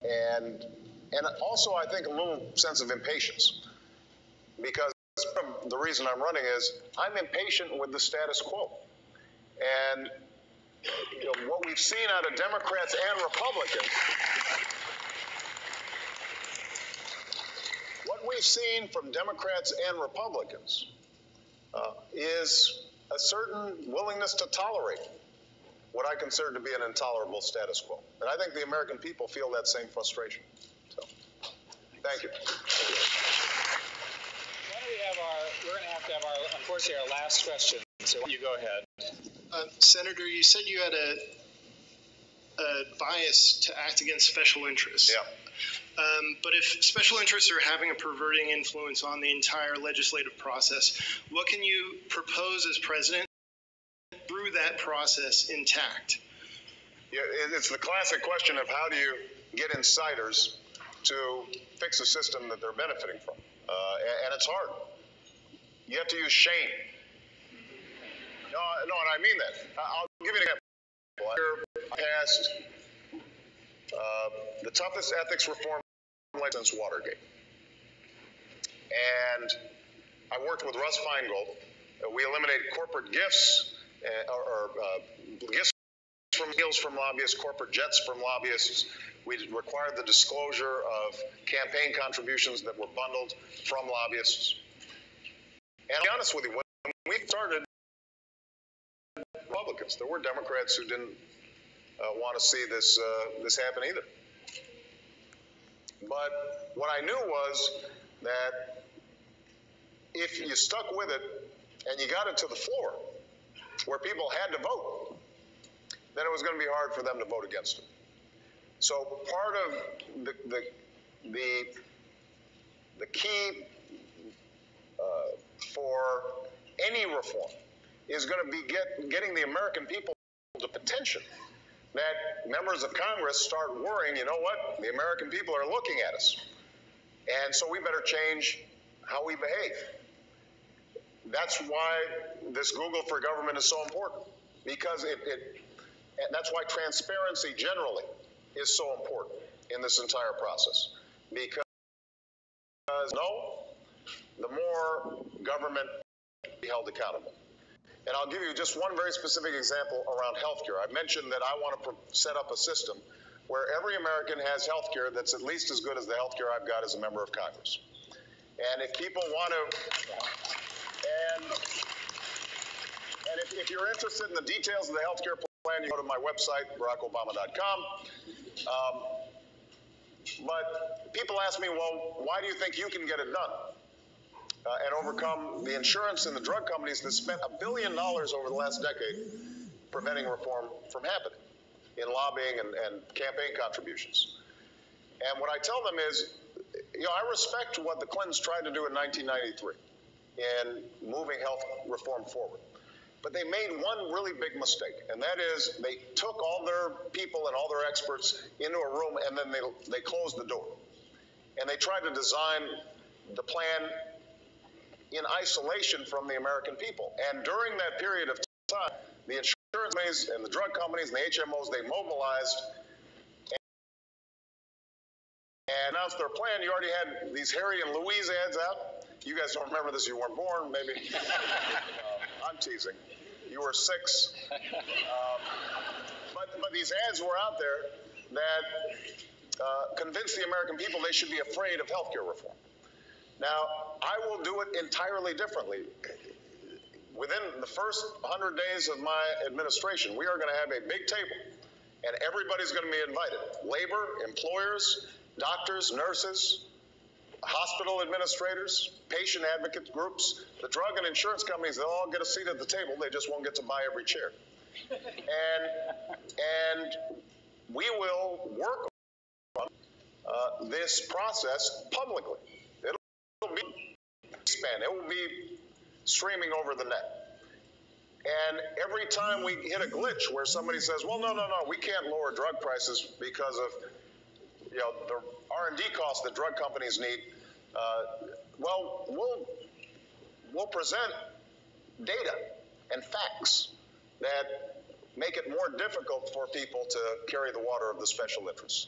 and also I think a little sense of impatience, because the reason I'm running is I'm impatient with the status quo. And what we've seen out of Democrats and Republicans, what we've seen from Democrats and Republicans is a certain willingness to tolerate what I consider to be an intolerable status quo. And I think the American people feel that same frustration. So, thank you. Why don't we have we're going to have our, unfortunately, our last question. So you go ahead. Senator, you said you had a bias to act against special interests. Yeah. But if special interests are having a perverting influence on the entire legislative process, what can you propose as president through that process intact? Yeah, it's the classic question of how do you get insiders to fix a system that they're benefiting from, and it's hard. You have to use shame. No, and I mean that. I'll give you an example. I passed the toughest ethics reform since Watergate, and I worked with Russ Feingold. We eliminated corporate gifts gifts from meals from lobbyists, corporate jets from lobbyists. We required the disclosure of campaign contributions that were bundled from lobbyists. And I'll be honest with you, when we started Republicans, there were Democrats who didn't want to see this happen either. But what I knew was that if you stuck with it and you got it to the floor where people had to vote, then it was going to be hard for them to vote against it. So part of the key for any reform is going to be getting the American people to attention, that members of Congress start worrying, you know what, the American people are looking at us, and so we better change how we behave. That's why this Google for Government is so important, because and that's why transparency generally is so important in this entire process, because the more government be held accountable. And I'll give you just one very specific example around healthcare. I mentioned that I want to set up a system where every American has healthcare that's at least as good as the healthcare I've got as a member of Congress. And if people want to, and if you're interested in the details of the healthcare plan, you go to my website, barackobama.com. But people ask me, well, why do you think you can get it done? And overcome the insurance and the drug companies that spent $1 billion over the last decade preventing reform from happening in lobbying and campaign contributions. And what I tell them is, I respect what the Clintons tried to do in 1993 in moving health reform forward. But they made one really big mistake, and that is they took all their people and all their experts into a room, and then they closed the door. And they tried to design the plan in isolation from the American people. And during that period of time, the insurance companies and the drug companies and the HMOs, they mobilized and announced their plan. You already had these Harry and Louise ads out. You guys don't remember this, you weren't born, maybe. I'm teasing. You were 6. But these ads were out there that convinced the American people they should be afraid of healthcare reform. Now, I will do it entirely differently. Within the first 100 days of my administration, we are going to have a big table, and everybody's going to be invited. Labor, employers, doctors, nurses, hospital administrators, patient advocate groups, the drug and insurance companies, they'll all get a seat at the table. They just won't get to buy every chair. And we will work on this process publicly. It will be streaming over the net. And every time we hit a glitch where somebody says, well, no, we can't lower drug prices because of the R&D costs that drug companies need, we'll present data and facts that make it more difficult for people to carry the water of the special interests.